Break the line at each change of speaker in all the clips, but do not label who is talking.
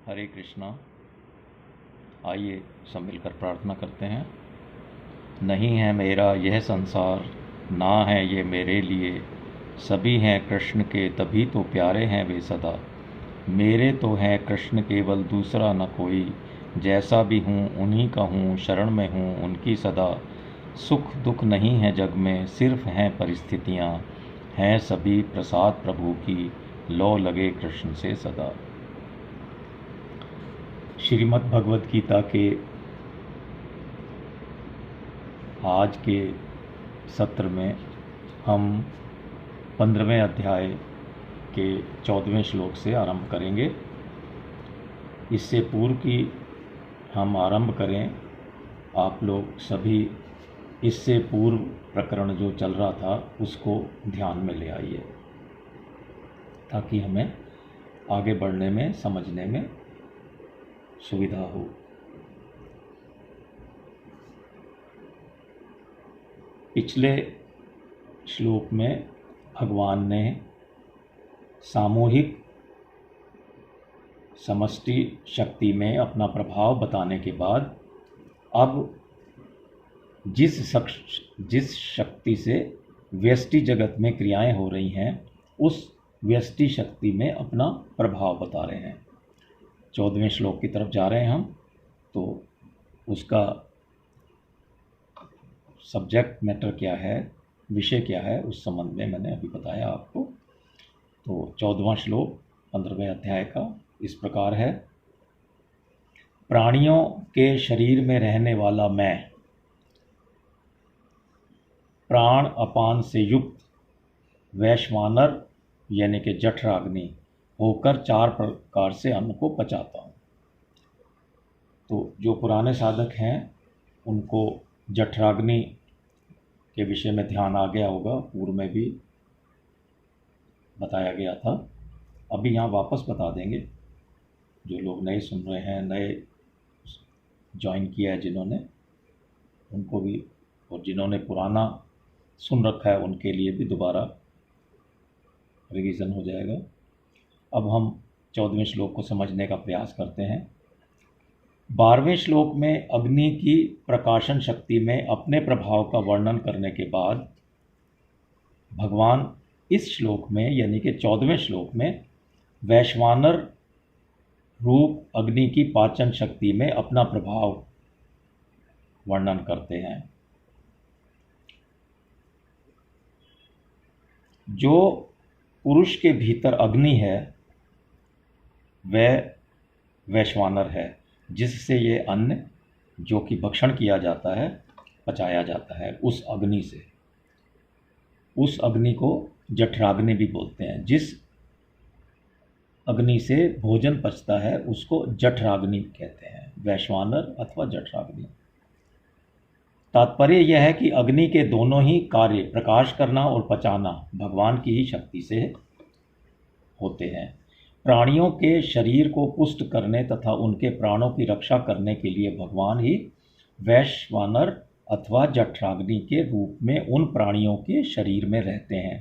हरे कृष्णा। आइए सब मिलकर प्रार्थना करते हैं। नहीं है मेरा यह संसार, ना है ये मेरे लिए, सभी हैं कृष्ण के तभी तो प्यारे हैं वे सदा। मेरे तो हैं कृष्ण केवल दूसरा न कोई, जैसा भी हूँ उन्हीं का हूँ, शरण में हूँ उनकी सदा। सुख दुख नहीं है जग में, सिर्फ हैं परिस्थितियाँ, हैं सभी प्रसाद प्रभु की, लो लगे कृष्ण से सदा। श्रीमद् भगवद गीता के आज के सत्र में हम 15वें अध्याय के 14वें श्लोक से आरंभ करेंगे। इससे पूर्व कि हम आरंभ करें, आप लोग सभी इससे पूर्व प्रकरण जो चल रहा था उसको ध्यान में ले आइए, ताकि हमें आगे बढ़ने में, समझने में सुविधा हो। पिछले श्लोक में भगवान ने सामूहिक समष्टि शक्ति में अपना प्रभाव बताने के बाद अब जिस शक्ति से व्यष्टि जगत में क्रियाएं हो रही हैं, उस व्यष्टि शक्ति में अपना प्रभाव बता रहे हैं। 14वें श्लोक की तरफ जा रहे हैं हम। तो उसका सब्जेक्ट मैटर क्या है, विषय क्या है, उस संबंध में मैंने अभी बताया आपको। तो 14वां श्लोक 15वें अध्याय का इस प्रकार है। प्राणियों के शरीर में रहने वाला मैं, प्राण अपान से युक्त वैश्वानर यानी कि जठराग्नि होकर 4 प्रकार से अन्न को पचाता हूँ। तो जो पुराने साधक हैं उनको जठराग्नि के विषय में ध्यान आ गया होगा, पूर्व में भी बताया गया था। अभी यहाँ वापस बता देंगे। जो लोग नए सुन रहे हैं, नए ज्वाइन किया है जिन्होंने, उनको भी, और जिन्होंने पुराना सुन रखा है उनके लिए भी दोबारा रिवीजन हो जाएगा। अब हम 14वें श्लोक को समझने का प्रयास करते हैं। 12वें श्लोक में अग्नि की प्रकाशन शक्ति में अपने प्रभाव का वर्णन करने के बाद भगवान इस श्लोक में यानी कि 14वें श्लोक में वैश्वानर रूप अग्नि की पाचन शक्ति में अपना प्रभाव वर्णन करते हैं। जो पुरुष के भीतर अग्नि है वह वैश्वानर है, जिससे ये अन्न जो कि भक्षण किया जाता है, पचाया जाता है उस अग्नि से। उस अग्नि को जठराग्नि भी बोलते हैं। जिस अग्नि से भोजन पचता है उसको जठराग्नि कहते हैं, वैश्वानर अथवा जठराग्नि। तात्पर्य यह है कि अग्नि के दोनों ही कार्य, प्रकाश करना और पचाना, भगवान की ही शक्ति से होते हैं। प्राणियों के शरीर को पुष्ट करने तथा उनके प्राणों की रक्षा करने के लिए भगवान ही वैश्वानर अथवा जठराग्नि के रूप में उन प्राणियों के शरीर में रहते हैं।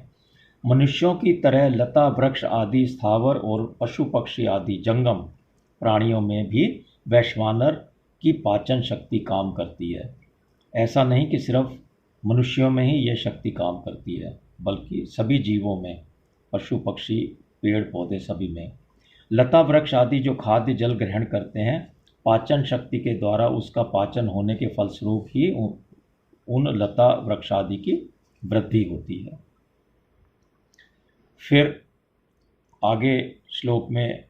मनुष्यों की तरह लता वृक्ष आदि स्थावर और पशु पक्षी आदि जंगम प्राणियों में भी वैश्वानर की पाचन शक्ति काम करती है। ऐसा नहीं कि सिर्फ मनुष्यों में ही यह शक्ति काम करती है, बल्कि सभी जीवों में, पशु पक्षी पेड़ पौधे सभी में। लता वृक्ष आदि जो खाद्य जल ग्रहण करते हैं, पाचन शक्ति के द्वारा उसका पाचन होने के फलस्वरूप ही उन लता वृक्ष आदि की वृद्धि होती है। फिर आगे श्लोक में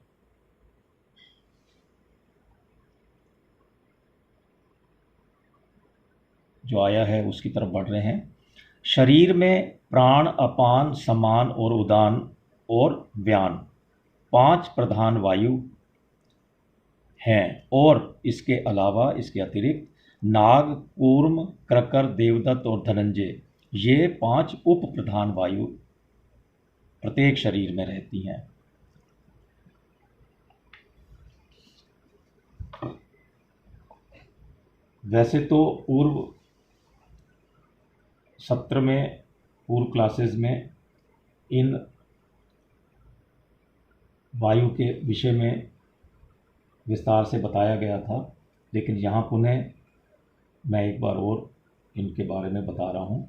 जो आया है उसकी तरफ बढ़ रहे हैं। शरीर में प्राण अपान समान और उदान और व्यान 5 प्रधान वायु हैं, और इसके अलावा, इसके अतिरिक्त नाग, कूर्म, क्रकर, देवदत्त और धनंजय, ये 5 उप प्रधान वायु प्रत्येक शरीर में रहती हैं। वैसे तो पूर्व सत्र में, पूर्व क्लासेस में इन वायु के विषय में विस्तार से बताया गया था, लेकिन यहाँ पुनः मैं एक बार और इनके बारे में बता रहा हूँ।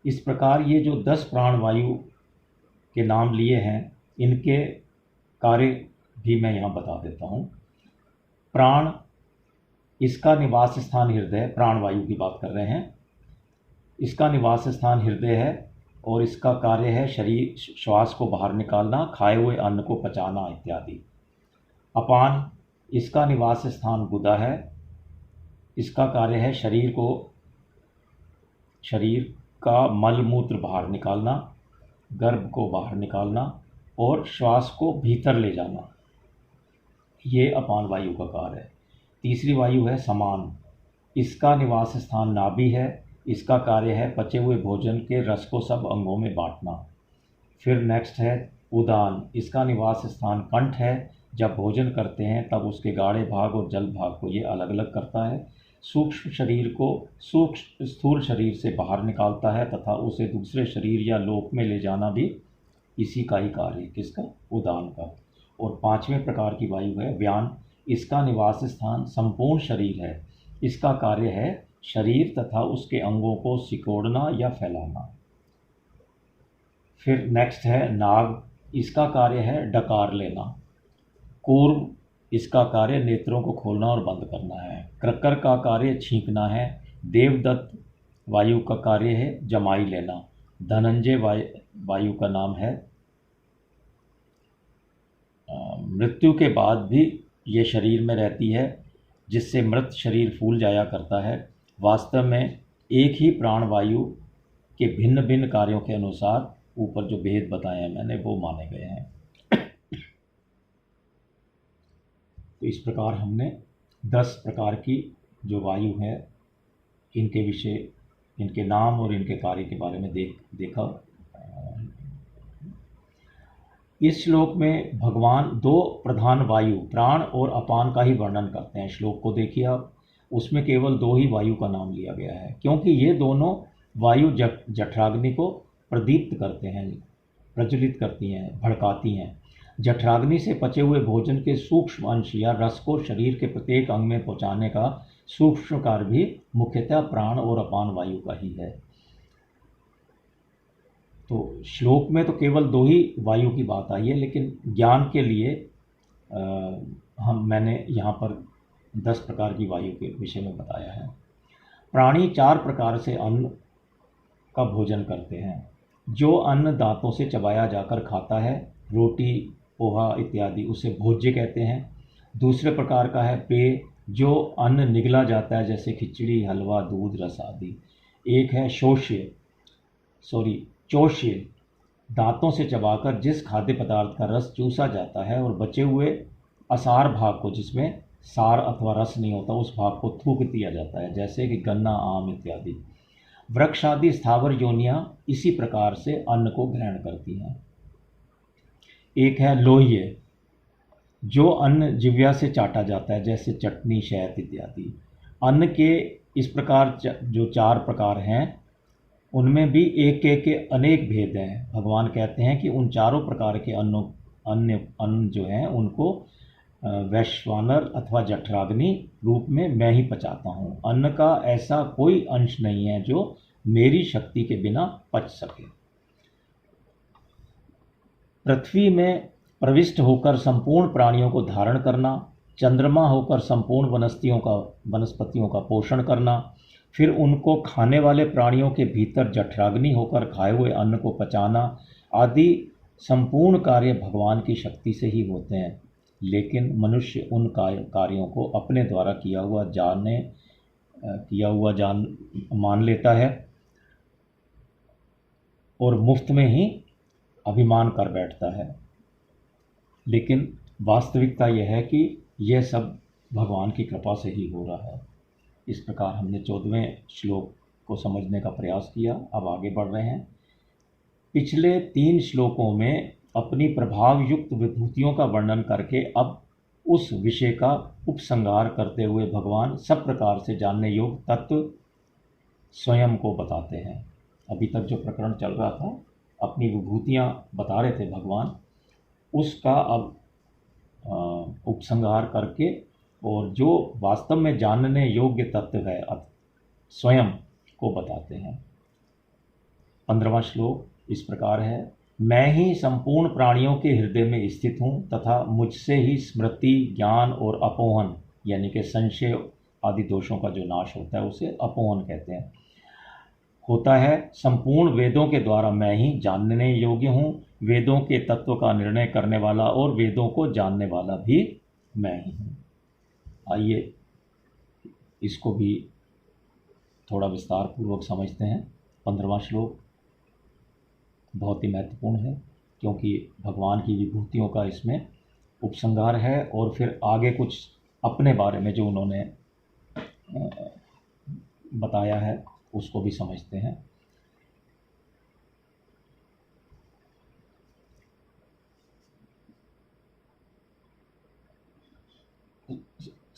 इस प्रकार ये जो 10 प्राणवायु के नाम लिए हैं, इनके कार्य भी मैं यहाँ बता देता हूँ। प्राण, इसका निवास स्थान हृदय, प्राणवायु की बात कर रहे हैं। इसका निवास स्थान हृदय है और इसका कार्य है शरीर श्वास को बाहर निकालना, खाए हुए अन्न को पचाना इत्यादि। अपान, इसका निवास स्थान गुदा है। इसका कार्य है शरीर का मल मूत्र बाहर निकालना, गर्भ को बाहर निकालना और श्वास को भीतर ले जाना। ये अपान वायु का कार्य है। तीसरी वायु है समान। इसका निवास स्थान नाभि है। इसका कार्य है पचे हुए भोजन के रस को सब अंगों में बांटना। फिर नेक्स्ट है उदान। इसका निवास स्थान कंठ है। जब भोजन करते हैं तब उसके गाढ़े भाग और जल भाग को ये अलग अलग करता है। सूक्ष्म शरीर को सूक्ष्म स्थूल शरीर से बाहर निकालता है तथा उसे दूसरे शरीर या लोक में ले जाना भी इसी का ही कार्य है। किसका? उदान का। और पांचवें प्रकार की वायु है व्यान। इसका निवास स्थान संपूर्ण शरीर है। इसका कार्य है शरीर तथा उसके अंगों को सिकोड़ना या फैलाना। फिर नेक्स्ट है नाग। इसका कार्य है डकार लेना। कूर्म, इसका कार्य नेत्रों को खोलना और बंद करना है। क्रकर का कार्य छींकना है। देवदत्त वायु का कार्य है जमाई लेना। धनंजय वायु का नाम है मृत्यु के बाद भी ये शरीर में रहती है, जिससे मृत शरीर फूल जाया करता है। वास्तव में एक ही प्राण वायु के भिन्न भिन्न कार्यों के अनुसार ऊपर जो भेद बताए हैं मैंने वो माने गए हैं। तो इस प्रकार हमने 10 प्रकार की जो वायु है इनके विषय, इनके नाम और इनके कार्य के बारे में देखा। इस श्लोक में भगवान 2 प्रधान वायु प्राण और अपान का ही वर्णन करते हैं। श्लोक को देखिए आप, उसमें केवल 2 ही वायु का नाम लिया गया है, क्योंकि ये दोनों वायु जठराग्नि को प्रदीप्त करते हैं, प्रज्वलित करती हैं, भड़काती हैं। जठराग्नि से पचे हुए भोजन के सूक्ष्म अंश या रस को शरीर के प्रत्येक अंग में पहुंचाने का सूक्ष्म कार्य भी मुख्यतः प्राण और अपान वायु का ही है। तो श्लोक में तो केवल 2 ही वायु की बात आई है, लेकिन ज्ञान के लिए मैंने यहाँ पर 10 प्रकार की वायु के विषय में बताया है। प्राणी 4 प्रकार से अन्न का भोजन करते हैं। जो अन्न दांतों से चबाया जाकर खाता है, रोटी, पोहा इत्यादि, उसे भोज्य कहते हैं। दूसरे प्रकार का है पेय, जो अन्न निगला जाता है, जैसे खिचड़ी, हलवा, दूध, रस आदि। एक है चोष्य, दांतों से चबाकर जिस खाद्य पदार्थ का रस चूसा जाता है और बचे हुए असार भाग को, जिसमें सार अथवा रस नहीं होता, उस भाग को थूक दिया जाता है, जैसे कि गन्ना, आम इत्यादि। वृक्ष आदि स्थावर योनियां इसी प्रकार से अन्न को ग्रहण करती हैं। एक है लोह्य, जो अन्न जिह्वा से चाटा जाता है, जैसे चटनी, शहद इत्यादि। अन्न के इस प्रकार जो 4 प्रकार हैं, उनमें भी एक एक के अनेक भेद हैं। भगवान कहते हैं कि उन चारों प्रकार के अन्न जो हैं उनको वैश्वानर अथवा जठराग्नि रूप में मैं ही पचाता हूँ। अन्न का ऐसा कोई अंश नहीं है जो मेरी शक्ति के बिना पच सके। पृथ्वी में प्रविष्ट होकर संपूर्ण प्राणियों को धारण करना, चंद्रमा होकर संपूर्ण वनस्पतियों का पोषण करना, फिर उनको खाने वाले प्राणियों के भीतर जठराग्नि होकर खाए हुए अन्न को पचाना आदि संपूर्ण कार्य भगवान की शक्ति से ही होते हैं। लेकिन मनुष्य उन कार्यों को अपने द्वारा किया हुआ मान लेता है और मुफ्त में ही अभिमान कर बैठता है। लेकिन वास्तविकता यह है कि यह सब भगवान की कृपा से ही हो रहा है। इस प्रकार हमने 14वें श्लोक को समझने का प्रयास किया। अब आगे बढ़ रहे हैं। पिछले 3 श्लोकों में अपनी प्रभाव युक्त विभूतियों का वर्णन करके अब उस विषय का उपसंहार करते हुए भगवान सब प्रकार से जानने योग्य तत्व स्वयं को बताते हैं। अभी तक जो प्रकरण चल रहा था, अपनी विभूतियाँ बता रहे थे भगवान, उसका अब उपसंहार करके और जो वास्तव में जानने योग्य तत्व है स्वयं को बताते हैं। 15वां श्लोक इस प्रकार है, मैं ही संपूर्ण प्राणियों के हृदय में स्थित हूँ तथा मुझसे ही स्मृति, ज्ञान और अपोहन यानी कि संशय आदि दोषों का जो नाश होता है उसे अपोहन कहते हैं, होता है। संपूर्ण वेदों के द्वारा मैं ही जानने योग्य हूँ, वेदों के तत्व का निर्णय करने वाला और वेदों को जानने वाला भी मैं ही हूँ। आइए इसको भी थोड़ा विस्तार पूर्वक समझते हैं। 15वां श्लोक बहुत ही महत्वपूर्ण है क्योंकि भगवान की विभूतियों का इसमें उपसंहार है और फिर आगे कुछ अपने बारे में जो उन्होंने बताया है उसको भी समझते हैं।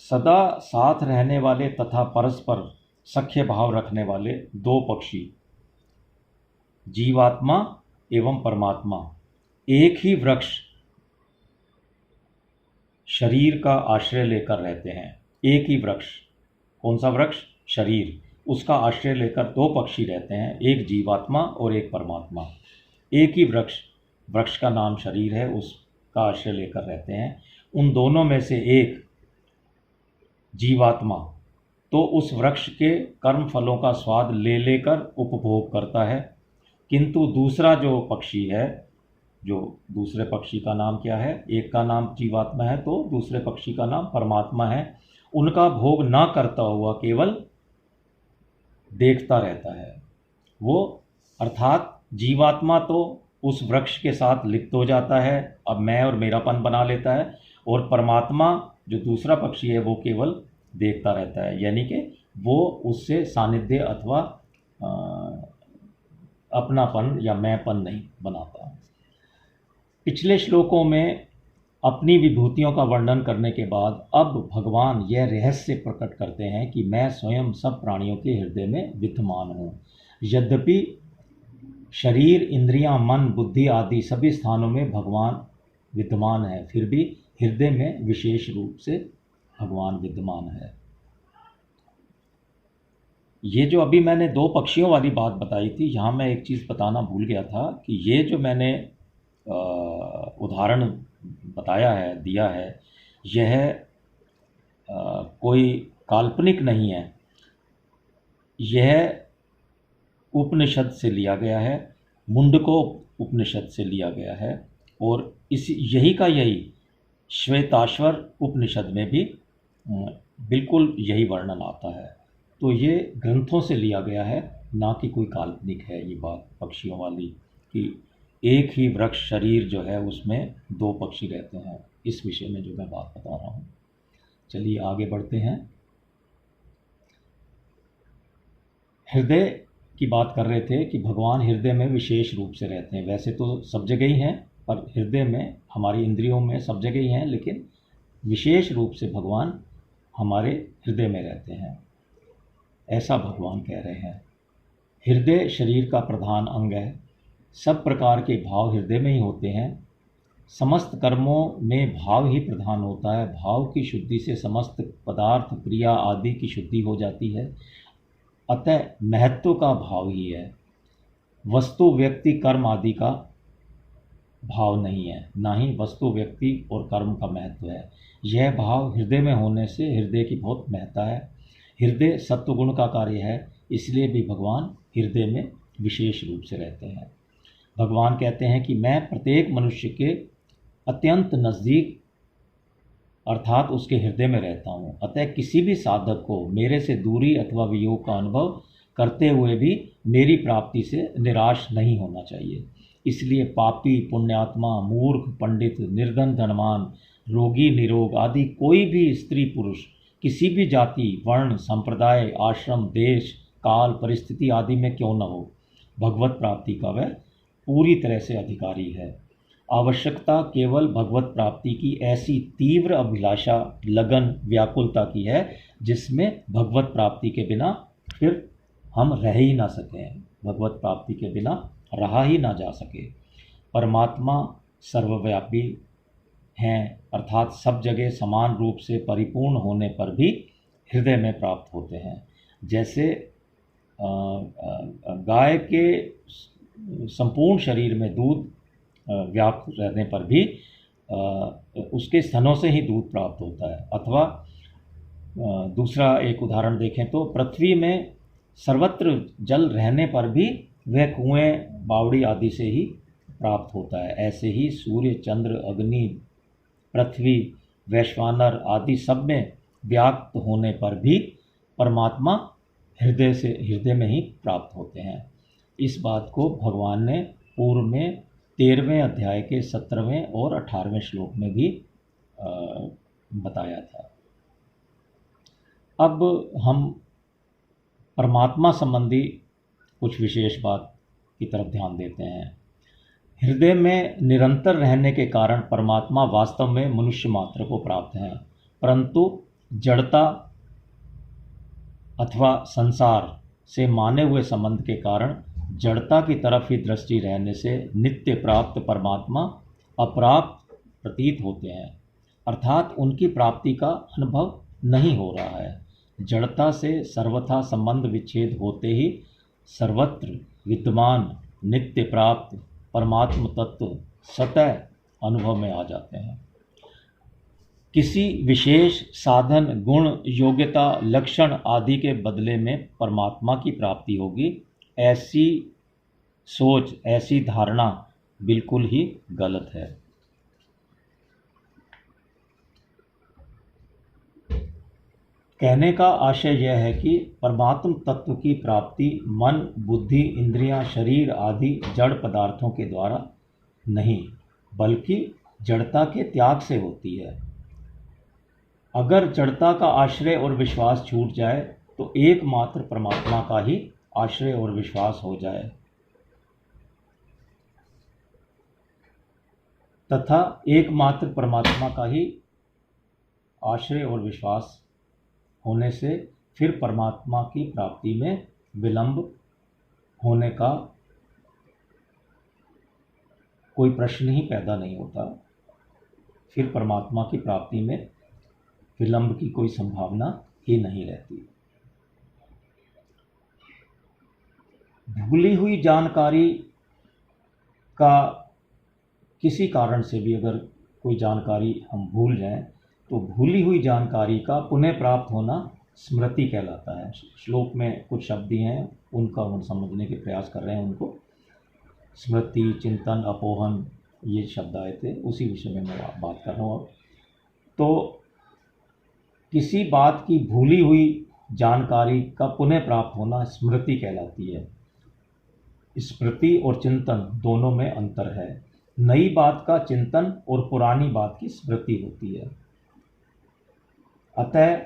सदा साथ रहने वाले तथा परस्पर सख्य भाव रखने वाले दो पक्षी, जीवात्मा एवं परमात्मा, एक ही वृक्ष शरीर का आश्रय लेकर रहते हैं। एक ही वृक्ष, कौन सा वृक्ष? शरीर, उसका आश्रय लेकर दो पक्षी रहते हैं, एक जीवात्मा और एक परमात्मा। एक ही वृक्ष, वृक्ष का नाम शरीर है, उसका आश्रय लेकर रहते हैं। उन दोनों में से एक जीवात्मा तो उस वृक्ष के कर्म फलों का स्वाद ले लेकर उपभोग करता है, किंतु दूसरा जो पक्षी है, जो दूसरे पक्षी का नाम क्या है? एक का नाम जीवात्मा है तो दूसरे पक्षी का नाम परमात्मा है, उनका भोग ना करता हुआ केवल देखता रहता है। वो अर्थात जीवात्मा तो उस वृक्ष के साथ लिप्त हो जाता है, अब मैं और मेरापन बना लेता है, और परमात्मा जो दूसरा पक्षी है वो केवल देखता रहता है, यानी कि वो उससे सानिध्य अथवा अपनापन या मैंपन नहीं बनाता। पिछले श्लोकों में अपनी विभूतियों का वर्णन करने के बाद अब भगवान यह रहस्य प्रकट करते हैं कि मैं स्वयं सब प्राणियों के हृदय में विद्यमान हूँ। यद्यपि शरीर, इंद्रियां, मन, बुद्धि आदि सभी स्थानों में भगवान विद्यमान है, फिर भी हृदय में विशेष रूप से भगवान विद्यमान है। ये जो अभी मैंने दो पक्षियों वाली बात बताई थी, यहाँ मैं एक चीज़ बताना भूल गया था कि ये जो मैंने उदाहरण बताया है, दिया है, यह कोई काल्पनिक नहीं है, यह उपनिषद से लिया गया है, मुंडको उपनिषद से लिया गया है, और इस यही का यही श्वेताश्वर उपनिषद में भी बिल्कुल यही वर्णन आता है। तो ये ग्रंथों से लिया गया है, ना कि कोई काल्पनिक है ये बात पक्षियों वाली कि एक ही वृक्ष शरीर जो है उसमें दो पक्षी रहते हैं, इस विषय में जो मैं बात बता रहा हूँ। चलिए आगे बढ़ते हैं। हृदय की बात कर रहे थे कि भगवान हृदय में विशेष रूप से रहते हैं। वैसे तो सब जगह ही हैं, पर हृदय में, हमारी इंद्रियों में सब जगह ही हैं, लेकिन विशेष रूप से भगवान हमारे हृदय में रहते हैं, ऐसा भगवान कह रहे हैं। हृदय शरीर का प्रधान अंग है, सब प्रकार के भाव हृदय में ही होते हैं, समस्त कर्मों में भाव ही प्रधान होता है। भाव की शुद्धि से समस्त पदार्थ, क्रिया आदि की शुद्धि हो जाती है, अतः महत्व का भाव ही है। वस्तु, व्यक्ति, कर्म आदि का भाव नहीं है, ना ही वस्तु, व्यक्ति और कर्म का महत्व है। यह भाव हृदय में होने से हृदय की बहुत महत्ता है। हृदय सत्वगुण का कार्य है, इसलिए भी भगवान हृदय में विशेष रूप से रहते हैं। भगवान कहते हैं कि मैं प्रत्येक मनुष्य के अत्यंत नज़दीक अर्थात उसके हृदय में रहता हूँ, अतः किसी भी साधक को मेरे से दूरी अथवा वियोग का अनुभव करते हुए भी मेरी प्राप्ति से निराश नहीं होना चाहिए। इसलिए पापी, पुण्यात्मा, मूर्ख, पंडित, निर्धन, धनवान, रोगी, निरोग आदि कोई भी स्त्री पुरुष किसी भी जाति, वर्ण, संप्रदाय, आश्रम, देश, काल, परिस्थिति आदि में क्यों न हो, भगवत प्राप्ति का वह पूरी तरह से अधिकारी है। आवश्यकता केवल भगवत प्राप्ति की ऐसी तीव्र अभिलाषा, लगन, व्याकुलता की है जिसमें भगवत प्राप्ति के बिना फिर हम रह ही ना सकें, भगवत प्राप्ति के बिना रहा ही ना जा सके। परमात्मा सर्वव्यापी हैं, अर्थात सब जगह समान रूप से परिपूर्ण होने पर भी हृदय में प्राप्त होते हैं। जैसे गाय के संपूर्ण शरीर में दूध व्याप्त रहने पर भी उसके स्तनों से ही दूध प्राप्त होता है। अथवा दूसरा एक उदाहरण देखें तो पृथ्वी में सर्वत्र जल रहने पर भी वह कुएं, बावड़ी आदि से ही प्राप्त होता है। ऐसे ही सूर्य, चंद्र, अग्नि, पृथ्वी, वैश्वानर आदि सब में व्याप्त होने पर भी परमात्मा हृदय में ही प्राप्त होते हैं। इस बात को भगवान ने पूर्व में 13वें अध्याय के 17वें और 18वें श्लोक में भी बताया था। अब हम परमात्मा संबंधी कुछ विशेष बात की तरफ ध्यान देते हैं। हृदय में निरंतर रहने के कारण परमात्मा वास्तव में मनुष्य मात्र को प्राप्त है, परंतु जड़ता अथवा संसार से माने हुए संबंध के कारण जड़ता की तरफ ही दृष्टि रहने से नित्य प्राप्त परमात्मा अप्राप्त प्रतीत होते हैं, अर्थात उनकी प्राप्ति का अनुभव नहीं हो रहा है। जड़ता से सर्वथा संबंध विच्छेद होते ही सर्वत्र विद्यमान नित्य प्राप्त परमात्म तत्व स्वतः अनुभव में आ जाते हैं। किसी विशेष साधन, गुण, योग्यता, लक्षण आदि के बदले में परमात्मा की प्राप्ति होगी, ऐसी सोच, ऐसी धारणा बिल्कुल ही गलत है। कहने का आशय यह है कि परमात्म तत्व की प्राप्ति मन, बुद्धि, इंद्रियां, शरीर आदि जड़ पदार्थों के द्वारा नहीं, बल्कि जड़ता के त्याग से होती है। अगर जड़ता का आश्रय और विश्वास छूट जाए तो एकमात्र परमात्मा का ही आश्रय और विश्वास हो जाए, तथा एकमात्र परमात्मा का ही आश्रय और विश्वास होने से फिर परमात्मा की प्राप्ति में विलंब होने का कोई प्रश्न ही पैदा नहीं होता। फिर परमात्मा की प्राप्ति में विलंब की कोई संभावना ही नहीं रहती। भूली हुई जानकारी का किसी कारण से भी अगर कोई जानकारी हम भूल जाएं तो भूली हुई जानकारी का पुनः प्राप्त होना स्मृति कहलाता है। श्लोक में कुछ शब्द हैं, उनका हम समझने के प्रयास कर रहे हैं। उनको स्मृति, चिंतन, अपोहन ये शब्द आए थे, उसी विषय में मैं बात कर रहा हूँ। तो किसी बात की भूली हुई जानकारी का पुनः प्राप्त होना स्मृति कहलाती है। स्मृति और चिंतन दोनों में अंतर है। नई बात का चिंतन और पुरानी बात की स्मृति होती है। अतः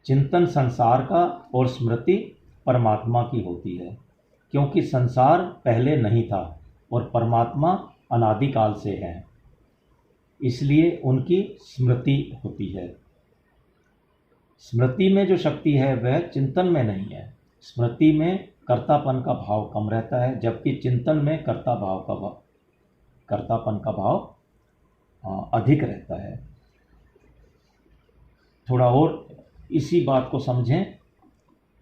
चिंतन संसार का और स्मृति परमात्मा की होती है, क्योंकि संसार पहले नहीं था और परमात्मा अनादिकाल से है, इसलिए उनकी स्मृति होती है। स्मृति में जो शक्ति है वह चिंतन में नहीं है। स्मृति में कर्तापन का भाव कम रहता है, जबकि चिंतन में कर्तापन का भाव अधिक रहता है। थोड़ा और इसी बात को समझें।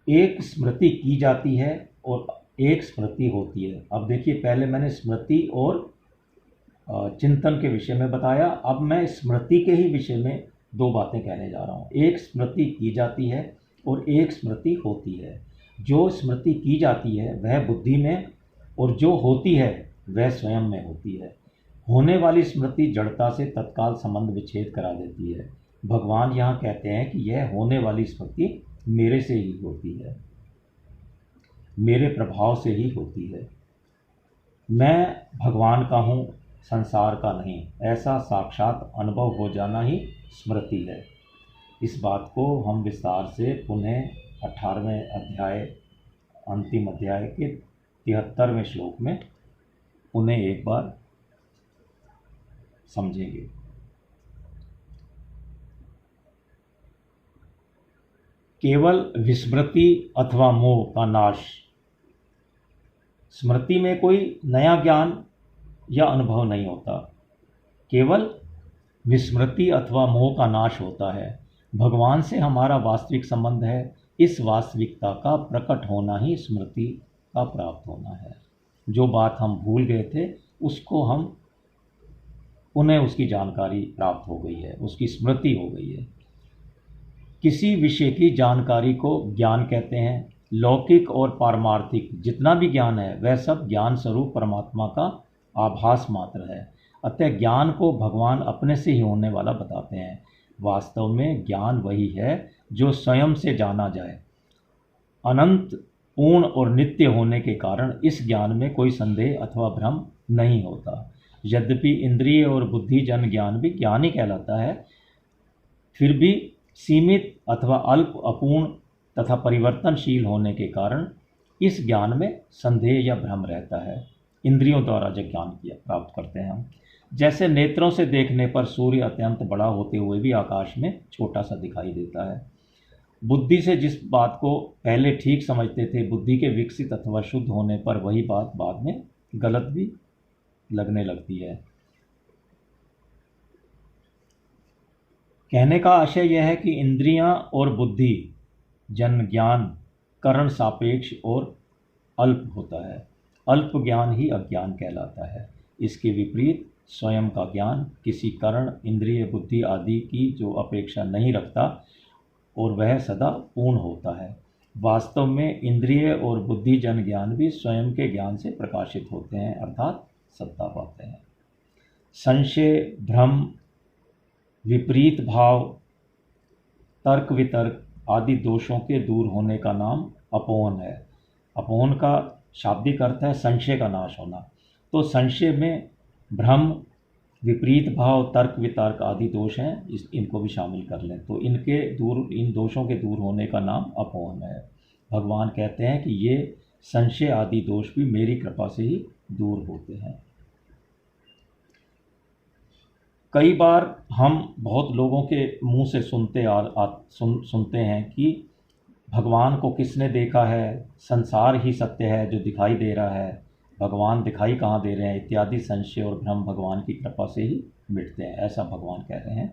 एक स्मृति की जाती है और एक स्मृति होती है। अब देखिए, पहले मैंने स्मृति और चिंतन के विषय में बताया, अब मैं स्मृति के ही विषय में दो बातें कहने जा रहा हूँ। एक स्मृति की जाती है और एक स्मृति होती है। जो स्मृति की जाती है वह बुद्धि में, और जो होती है वह स्वयं में होती है। होने वाली स्मृति जड़ता से तत्काल संबंध विच्छेद करा देती है। भगवान यहाँ कहते हैं कि यह होने वाली स्मृति मेरे से ही होती है, मेरे प्रभाव से ही होती है। मैं भगवान का हूँ, संसार का नहीं, ऐसा साक्षात अनुभव हो जाना ही स्मृति है। इस बात को हम विस्तार से पुनः 18वें अध्याय, अंतिम अध्याय के 73वें श्लोक में उन्हें एक बार समझेंगे। केवल विस्मृति अथवा मोह का नाश। स्मृति में कोई नया ज्ञान या अनुभव नहीं होता, केवल विस्मृति अथवा मोह का नाश होता है। भगवान से हमारा वास्तविक संबंध है। इस वास्तविकता का प्रकट होना ही स्मृति का प्राप्त होना है। जो बात हम भूल गए थे उसको हम उन्हें उसकी जानकारी प्राप्त हो गई है, उसकी स्मृति हो गई है। किसी विषय की जानकारी को ज्ञान कहते हैं। लौकिक और पारमार्थिक जितना भी ज्ञान है वह सब ज्ञान स्वरूप परमात्मा का आभास मात्र है। अतः ज्ञान को भगवान अपने से ही होने वाला बताते हैं। वास्तव में ज्ञान वही है जो स्वयं से जाना जाए। अनंत, पूर्ण और नित्य होने के कारण इस ज्ञान में कोई संदेह अथवा भ्रम नहीं होता। यद्यपि इंद्रिय और बुद्धि जन ज्ञान भी ज्ञान ही कहलाता है, फिर भी सीमित अथवा अल्प, अपूर्ण तथा परिवर्तनशील होने के कारण इस ज्ञान में संदेह या भ्रम रहता है। इंद्रियों द्वारा जो ज्ञान किया प्राप्त करते हैं हम, जैसे नेत्रों से देखने पर सूर्य अत्यंत बड़ा होते हुए भी आकाश में छोटा सा दिखाई देता है। बुद्धि से जिस बात को पहले ठीक समझते थे, बुद्धि के विकसित अथवा शुद्ध होने पर वही बात बाद में गलत भी लगने लगती है। कहने का आशय यह है कि इंद्रियां और बुद्धि जन ज्ञान करण सापेक्ष और अल्प होता है। अल्प ज्ञान ही अज्ञान कहलाता है। इसके विपरीत स्वयं का ज्ञान किसी करण, इंद्रिय, बुद्धि आदि की जो अपेक्षा नहीं रखता और वह सदा पूर्ण होता है। वास्तव में इंद्रिय और बुद्धि जन ज्ञान भी स्वयं के ज्ञान से प्रकाशित होते हैं, अर्थात सत्ता पाते हैं। संशय, भ्रम, विपरीत भाव, तर्क वितर्क आदि दोषों के दूर होने का नाम अपोहन है। अपोहन का शाब्दिक अर्थ है संशय का नाश होना। तो संशय में भ्रम, विपरीत भाव, तर्क वितर्क आदि दोष हैं, इनको भी शामिल कर लें तो इन दोषों के दूर होने का नाम अपोहन है। भगवान कहते हैं कि ये संशय आदि दोष भी मेरी कृपा से ही दूर होते हैं। कई बार हम बहुत लोगों के मुंह से सुनते हैं कि भगवान को किसने देखा है, संसार ही सत्य है जो दिखाई दे रहा है, भगवान दिखाई कहाँ दे रहे हैं इत्यादि संशय और भ्रम भगवान की कृपा से ही मिटते हैं। ऐसा भगवान कह रहे हैं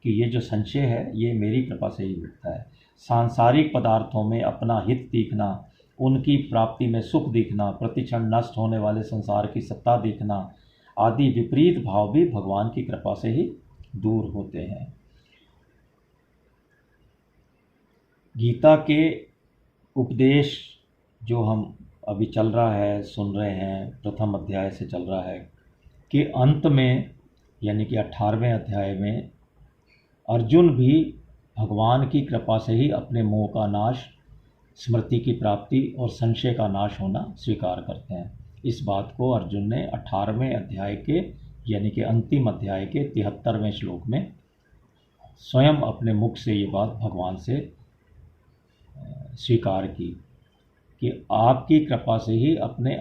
कि ये जो संशय है ये मेरी कृपा से ही मिटता है। सांसारिक पदार्थों में अपना हित दिखना, उनकी प्राप्ति में सुख दिखना, प्रतिक्षण नष्ट होने वाले संसार की सत्ता दिखना आदि विपरीत भाव भी भगवान की कृपा से ही दूर होते हैं। गीता के उपदेश जो हम अभी चल रहा है, सुन रहे हैं, प्रथम अध्याय से चल रहा है, कि अंत में यानी कि 18वें अध्याय में अर्जुन भी भगवान की कृपा से ही अपने मोह का नाश, स्मृति की प्राप्ति और संशय का नाश होना स्वीकार करते हैं। इस बात को अर्जुन ने 18वें अध्याय के यानी कि अंतिम अध्याय के 73वें श्लोक में स्वयं अपने मुख से ये बात भगवान से स्वीकार की कि आपकी कृपा से ही अपने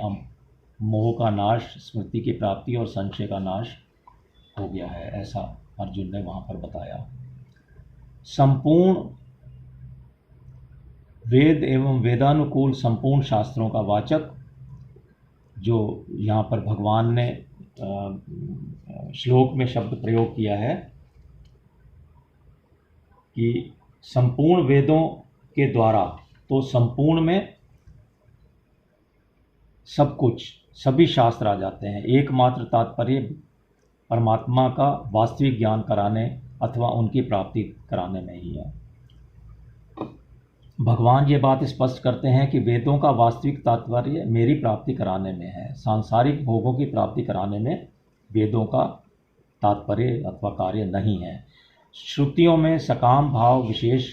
मोह का नाश, स्मृति की प्राप्ति और संशय का नाश हो गया है, ऐसा अर्जुन ने वहाँ पर बताया। संपूर्ण वेद एवं वेदानुकूल संपूर्ण शास्त्रों का वाचक जो यहाँ पर भगवान ने श्लोक में शब्द प्रयोग किया है कि संपूर्ण वेदों के द्वारा, तो संपूर्ण में सब कुछ, सभी शास्त्र आ जाते हैं। एकमात्र तात्पर्य परमात्मा का वास्तविक ज्ञान कराने अथवा उनकी प्राप्ति कराने में ही है। भगवान ये बात स्पष्ट करते हैं कि वेदों का वास्तविक तात्पर्य मेरी प्राप्ति कराने में है। सांसारिक भोगों की प्राप्ति कराने में वेदों का तात्पर्य अथवा कार्य नहीं है। श्रुतियों में सकाम भाव विशेष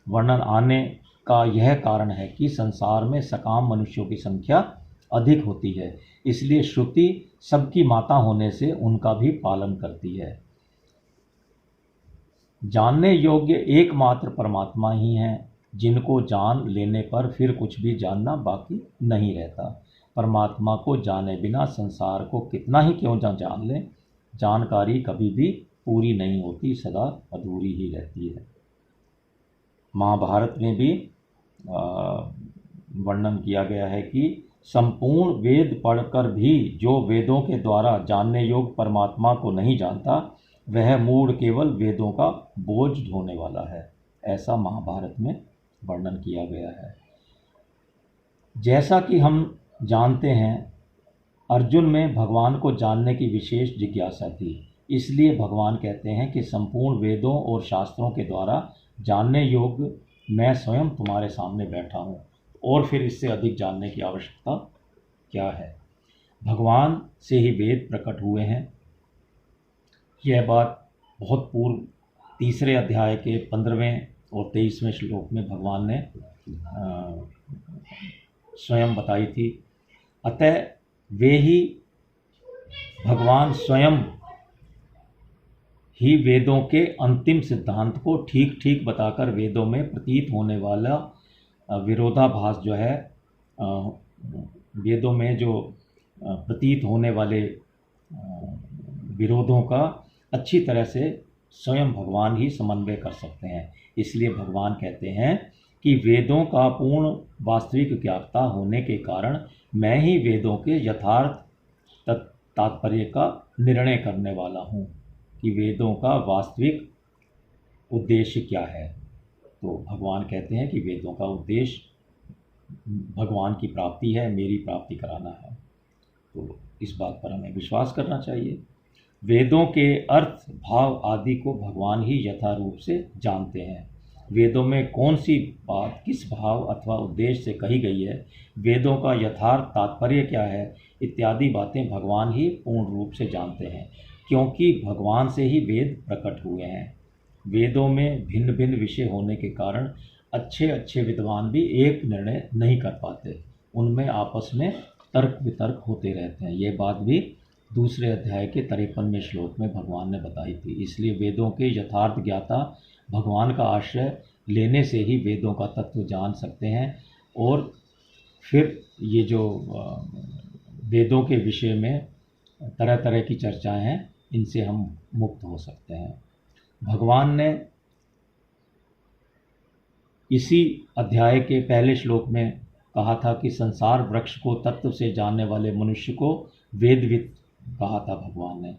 वर्णन आने का यह कारण है कि संसार में सकाम मनुष्यों की संख्या अधिक होती है, इसलिए श्रुति सबकी माता होने से उनका भी पालन करती है। जानने योग्य एकमात्र परमात्मा ही हैं, जिनको जान लेने पर फिर कुछ भी जानना बाकी नहीं रहता। परमात्मा को जाने बिना संसार को कितना ही क्यों न जान लें, जानकारी कभी भी पूरी नहीं होती, सदा अधूरी ही रहती है। महाभारत में भी वर्णन किया गया है कि संपूर्ण वेद पढ़कर भी जो वेदों के द्वारा जानने योग्य परमात्मा को नहीं जानता, वह मूढ़ केवल वेदों का बोझ ढोने वाला है। ऐसा महाभारत में वर्णन किया गया है। जैसा कि हम जानते हैं, अर्जुन में भगवान को जानने की विशेष जिज्ञासा थी, इसलिए भगवान कहते हैं कि संपूर्ण वेदों और शास्त्रों के द्वारा जानने योग्य मैं स्वयं तुम्हारे सामने बैठा हूँ, और फिर इससे अधिक जानने की आवश्यकता क्या है। भगवान से ही वेद प्रकट हुए हैं। यह बात बहुत पूर्व 3 अध्याय के 15वें और 23वें श्लोक में भगवान ने स्वयं बताई थी। अतः वे ही भगवान स्वयं ही वेदों के अंतिम सिद्धांत को ठीक ठीक बताकर वेदों में प्रतीत होने वाला विरोधाभास जो है, वेदों में जो प्रतीत होने वाले विरोधों का अच्छी तरह से स्वयं भगवान ही समन्वय कर सकते हैं। इसलिए भगवान कहते हैं कि वेदों का पूर्ण वास्तविक ज्ञाता होने के कारण मैं ही वेदों के यथार्थ तात्पर्य का निर्णय करने वाला हूँ कि वेदों का वास्तविक उद्देश्य क्या है। तो भगवान कहते हैं कि वेदों का उद्देश्य भगवान की प्राप्ति है, मेरी प्राप्ति कराना है। तो इस बात पर हमें विश्वास करना चाहिए। वेदों के अर्थ, भाव आदि को भगवान ही यथारूप से जानते हैं। वेदों में कौन सी बात किस भाव अथवा उद्देश्य से कही गई है, वेदों का यथार्थ तात्पर्य क्या है, इत्यादि बातें भगवान ही पूर्ण रूप से जानते हैं, क्योंकि भगवान से ही वेद प्रकट हुए हैं। वेदों में भिन्न भिन्न विषय होने के कारण अच्छे अच्छे विद्वान भी एक निर्णय नहीं कर पाते, उनमें आपस में तर्क वितर्क होते रहते हैं। ये बात भी 2 अध्याय के 53वें श्लोक में भगवान ने बताई थी। इसलिए वेदों के यथार्थ ज्ञाता भगवान का आश्रय लेने से ही वेदों का तत्व जान सकते हैं, और फिर ये जो वेदों के विषय में तरह तरह की चर्चाएं हैं, इनसे हम मुक्त हो सकते हैं। भगवान ने इसी अध्याय के पहले श्लोक में कहा था कि संसार वृक्ष को तत्व से जानने वाले मनुष्य को वेदविद कहा था भगवान ने।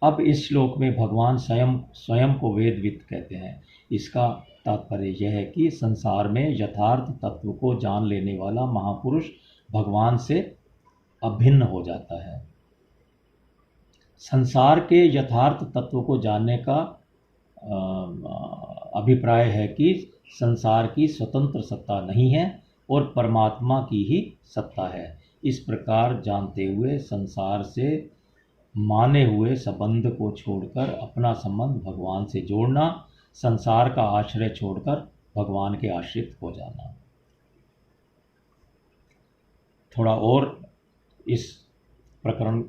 अब इस श्लोक में भगवान स्वयं को वेदविद कहते हैं। इसका तात्पर्य यह है कि संसार में यथार्थ तत्व को जान लेने वाला महापुरुष भगवान से अभिन्न हो जाता है। संसार के यथार्थ तत्व को जानने का अभिप्राय है कि संसार की स्वतंत्र सत्ता नहीं है और परमात्मा की ही सत्ता है। इस प्रकार जानते हुए संसार से माने हुए संबंध को छोड़कर अपना संबंध भगवान से जोड़ना, संसार का आश्रय छोड़कर भगवान के आश्रित हो जाना। थोड़ा और इस प्रकरण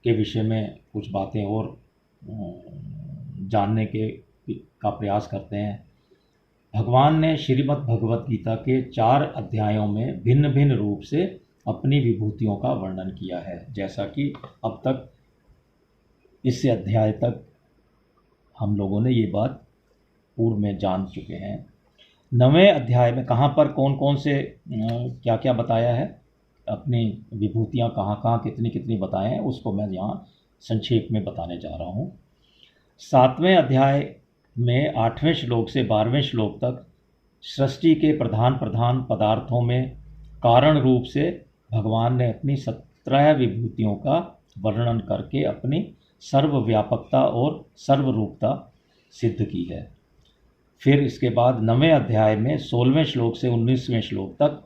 के विषय में कुछ बातें और जानने का प्रयास करते हैं। भगवान ने श्रीमद् भगवत गीता के 4 अध्यायों में भिन्न भिन्न रूप से अपनी विभूतियों का वर्णन किया है, जैसा कि अब तक इस अध्याय तक हम लोगों ने ये बात पूर्व में जान चुके हैं। 9वें अध्याय में कहाँ पर कौन कौन से क्या क्या बताया है, अपनी विभूतियाँ कहाँ कहाँ कितनी कितनी बताए हैं, उसको मैं यहाँ संक्षेप में बताने जा रहा हूँ। 7वें अध्याय में 8वें श्लोक से 12वें श्लोक तक सृष्टि के प्रधान प्रधान पदार्थों में कारण रूप से भगवान ने अपनी 17 विभूतियों का वर्णन करके अपनी सर्वव्यापकता और सर्वरूपता सिद्ध की है। फिर इसके बाद 9वें अध्याय में 16वें श्लोक से 19वें श्लोक तक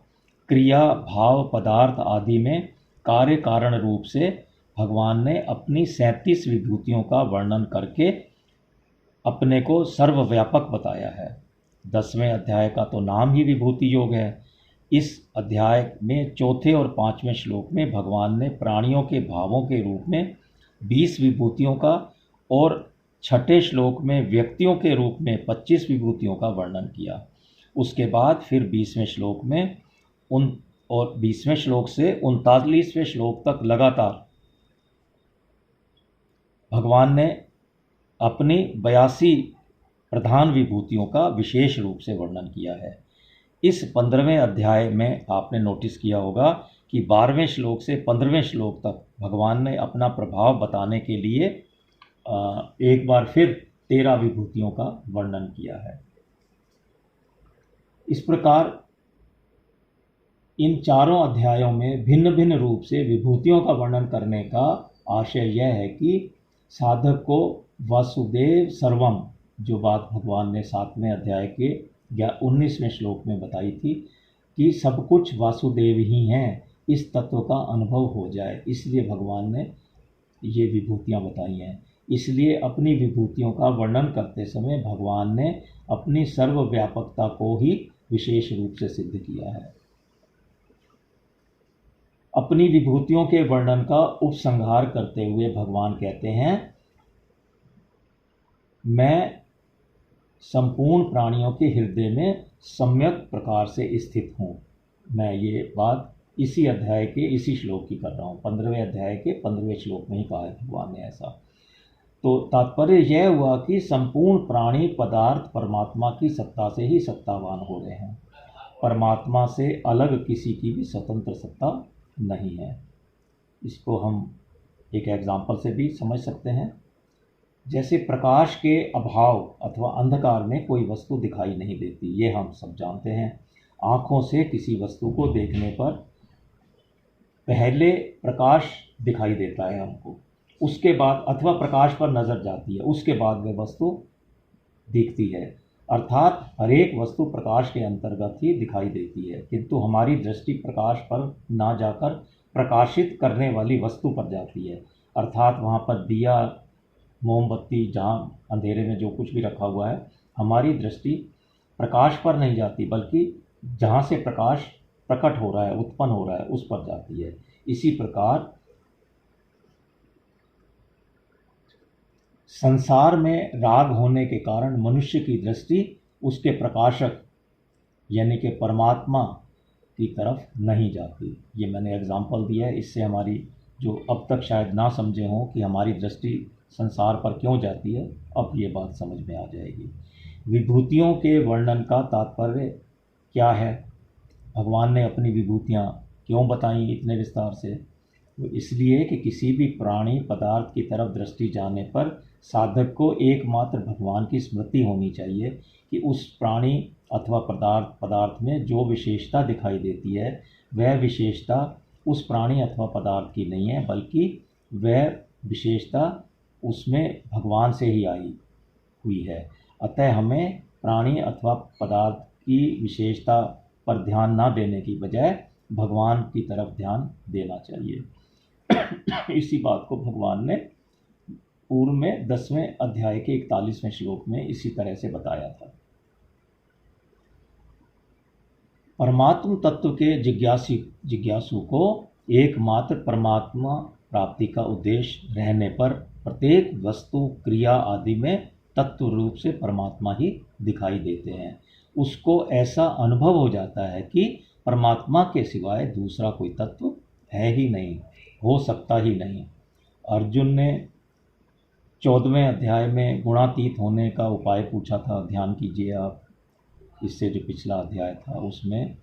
क्रिया, भाव, पदार्थ आदि में कार्य कारण रूप से भगवान ने अपनी 37 विभूतियों का वर्णन करके अपने को सर्वव्यापक बताया है। 10वें अध्याय का तो नाम ही विभूति योग है। इस अध्याय में 4थे और 5वें श्लोक में भगवान ने प्राणियों के भावों के रूप में 20 विभूतियों का और 6ठे श्लोक में व्यक्तियों के रूप में 25 विभूतियों का वर्णन किया। उसके बाद फिर 20वें श्लोक में 20वें श्लोक से 39वें श्लोक तक लगातार भगवान ने अपनी 82 प्रधान विभूतियों का विशेष रूप से वर्णन किया है। इस 15वें अध्याय में आपने नोटिस किया होगा कि 12वें श्लोक से 15वें श्लोक तक भगवान ने अपना प्रभाव बताने के लिए एक बार फिर 13 विभूतियों का वर्णन किया है। इस प्रकार इन चारों अध्यायों में भिन्न भिन्न रूप से विभूतियों का वर्णन करने का आशय यह है कि साधक को वासुदेव सर्वम, जो बात भगवान ने 7वें अध्याय के 19वें श्लोक में बताई थी कि सब कुछ वासुदेव ही हैं, इस तत्व का अनुभव हो जाए, इसलिए भगवान ने ये विभूतियाँ बताई हैं। इसलिए अपनी विभूतियों का वर्णन करते समय भगवान ने अपनी सर्वव्यापकता को ही विशेष रूप से सिद्ध किया है। अपनी विभूतियों के वर्णन का उपसंहार करते हुए भगवान कहते हैं, मैं संपूर्ण प्राणियों के हृदय में सम्यक प्रकार से स्थित हूँ। मैं ये बात इसी अध्याय के इसी श्लोक की कर रहा हूँ, 15वें अध्याय के 15वें श्लोक में ही कहा है भगवान ने ऐसा। तो तात्पर्य यह हुआ कि संपूर्ण प्राणी पदार्थ परमात्मा की सत्ता से ही सत्तावान हो रहे हैं, परमात्मा से अलग किसी की भी स्वतंत्र सत्ता नहीं है। इसको हम एक एग्जाम्पल से भी समझ सकते हैं। जैसे प्रकाश के अभाव अथवा अंधकार में कोई वस्तु दिखाई नहीं देती, ये हम सब जानते हैं। आँखों से किसी वस्तु को देखने पर पहले प्रकाश दिखाई देता है हमको, उसके बाद अथवा प्रकाश पर नज़र जाती है, उसके बाद वह वस्तु दिखती है। अर्थात हर एक वस्तु प्रकाश के अंतर्गत ही दिखाई देती है, किंतु हमारी दृष्टि प्रकाश पर ना जाकर प्रकाशित करने वाली वस्तु पर जाती है। अर्थात वहाँ पर दिया, मोमबत्ती, जहाँ अंधेरे में जो कुछ भी रखा हुआ है, हमारी दृष्टि प्रकाश पर नहीं जाती, बल्कि जहाँ से प्रकाश प्रकट हो रहा है, उत्पन्न हो रहा है, उस पर जाती है। इसी प्रकार संसार में राग होने के कारण मनुष्य की दृष्टि उसके प्रकाशक यानी कि परमात्मा की तरफ नहीं जाती। ये मैंने एग्जाम्पल दिया है, इससे हमारी जो अब तक शायद ना समझे हों कि हमारी दृष्टि संसार पर क्यों जाती है, अब ये बात समझ में आ जाएगी। विभूतियों के वर्णन का तात्पर्य क्या है? भगवान ने अपनी विभूतियाँ क्यों बताई इतने विस्तार से? तो इसलिए कि किसी भी प्राणी पदार्थ की तरफ दृष्टि जाने पर साधक को एकमात्र भगवान की स्मृति होनी चाहिए कि उस प्राणी अथवा पदार्थ में जो विशेषता दिखाई देती है, वह विशेषता उस प्राणी अथवा पदार्थ की नहीं है, बल्कि वह विशेषता उसमें भगवान से ही आई हुई है। अतः हमें प्राणी अथवा पदार्थ की विशेषता पर ध्यान ना देने की बजाय भगवान की तरफ ध्यान देना चाहिए। इसी बात को भगवान ने पूर्व में 10वें अध्याय के 41वें श्लोक में इसी तरह से बताया था। परमात्म तत्व के जिज्ञासु को एकमात्र परमात्मा प्राप्ति का उद्देश्य रहने पर प्रत्येक वस्तु, क्रिया आदि में तत्व रूप से परमात्मा ही दिखाई देते हैं। उसको ऐसा अनुभव हो जाता है कि परमात्मा के सिवाय दूसरा कोई तत्व है ही नहीं, हो सकता ही नहीं। अर्जुन ने 14वें अध्याय में गुणातीत होने का उपाय पूछा था, ध्यान कीजिए आप। इससे जो पिछला अध्याय था उसमें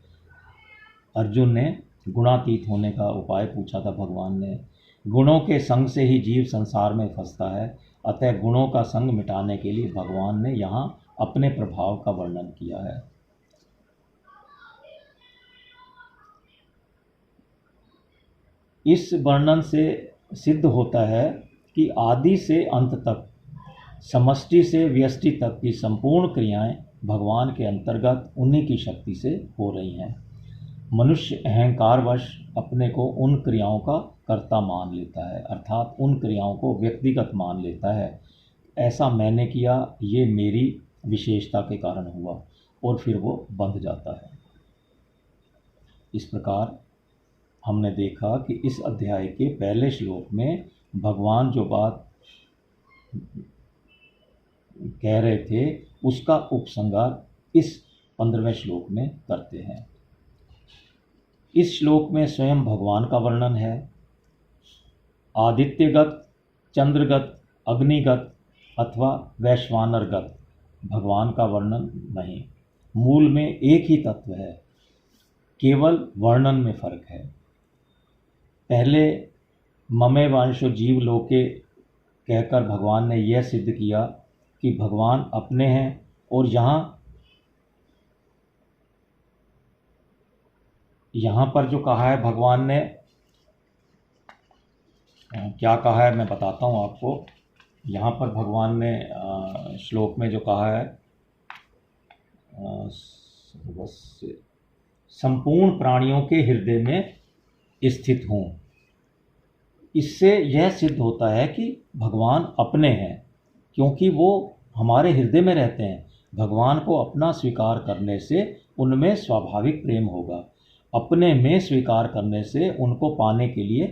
अर्जुन ने गुणातीत होने का उपाय पूछा था भगवान ने। गुणों के संग से ही जीव संसार में फंसता है, अतः गुणों का संग मिटाने के लिए भगवान ने यहाँ अपने प्रभाव का वर्णन किया है। इस वर्णन से सिद्ध होता है कि आदि से अंत तक, समष्टि से व्यष्टि तक की संपूर्ण क्रियाएं भगवान के अंतर्गत उन्हीं की शक्ति से हो रही हैं। मनुष्य अहंकारवश अपने को उन क्रियाओं का कर्ता मान लेता है, अर्थात उन क्रियाओं को व्यक्तिगत मान लेता है। ऐसा मैंने किया, ये मेरी विशेषता के कारण हुआ, और फिर वो बंध जाता है। इस प्रकार हमने देखा कि इस अध्याय के पहले श्लोक में भगवान जो बात कह रहे थे उसका उपसंहार इस 15वें श्लोक में करते हैं। इस श्लोक में स्वयं भगवान का वर्णन है। आदित्यगत, चंद्रगत, अग्निगत अथवा वैश्वानरगत भगवान का वर्णन नहीं। मूल में एक ही तत्व है, केवल वर्णन में फर्क है। पहले ममे वंशो जीव लोके कहकर भगवान ने यह सिद्ध किया कि भगवान अपने हैं, और यहाँ पर जो कहा है भगवान ने क्या कहा है मैं बताता हूँ आपको। यहाँ पर भगवान ने श्लोक में जो कहा है संपूर्ण प्राणियों के हृदय में स्थित हूँ। इससे यह सिद्ध होता है कि भगवान अपने हैं, क्योंकि वो हमारे हृदय में रहते हैं। भगवान को अपना स्वीकार करने से उनमें स्वाभाविक प्रेम होगा। अपने में स्वीकार करने से उनको पाने के लिए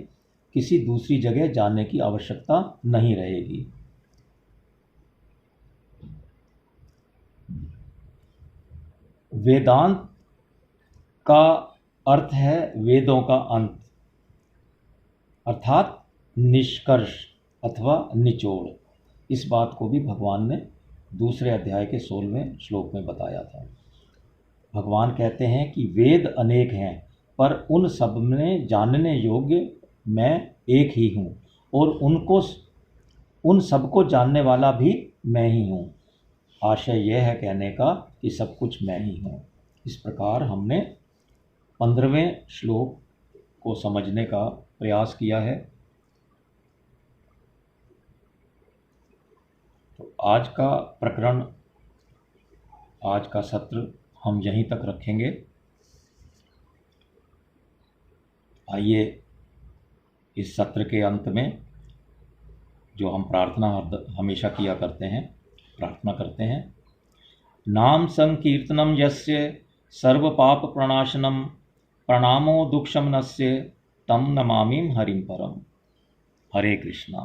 किसी दूसरी जगह जाने की आवश्यकता नहीं रहेगी। वेदांत का अर्थ है वेदों का अंत, अर्थात निष्कर्ष अथवा निचोड़। इस बात को भी भगवान ने दूसरे अध्याय के 16वें श्लोक में बताया था। भगवान कहते हैं कि वेद अनेक हैं, पर उन सब में जानने योग्य मैं एक ही हूँ, और उन सबको जानने वाला भी मैं ही हूँ। आशय यह है कहने का कि सब कुछ मैं ही हूँ। इस प्रकार हमने 15वें श्लोक को समझने का प्रयास किया है। तो आज का प्रकरण, आज का सत्र हम यहीं तक रखेंगे। आइए इस सत्र के अंत में जो हम प्रार्थना हमेशा किया करते हैं, प्रार्थना करते हैं। नाम संकीर्तनम यस्य सर्व पाप प्रणाशनम प्रणामो दुःखशमनस्य तम नमामि हरिं परम। हरे कृष्णा।